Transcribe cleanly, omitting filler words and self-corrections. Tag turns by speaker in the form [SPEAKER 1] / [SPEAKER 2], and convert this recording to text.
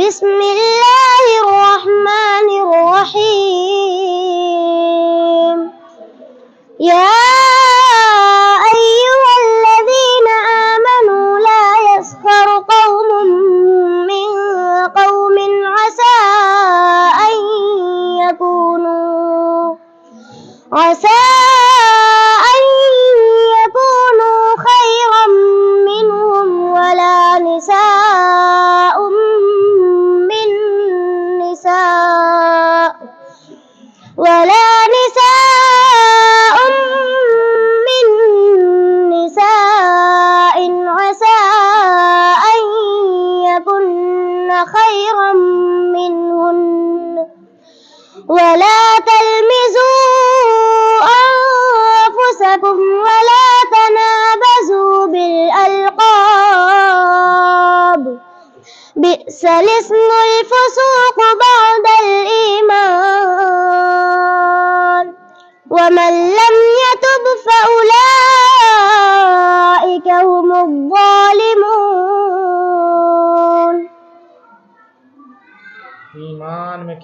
[SPEAKER 1] بسم الله الرحمن الرحيم. يا أيها الذين آمنوا لا يسخر قوم من قوم عسى أن يكونوا خيرا منهم ولا نساء من نساء عسى أن يكن خيرا منهن. ولا تلمزوا أنفسكم ولا تنابزوا بالألقاب، بئس الاسم الفسوق بعد الإيمان، ومن لم يتب فأولئك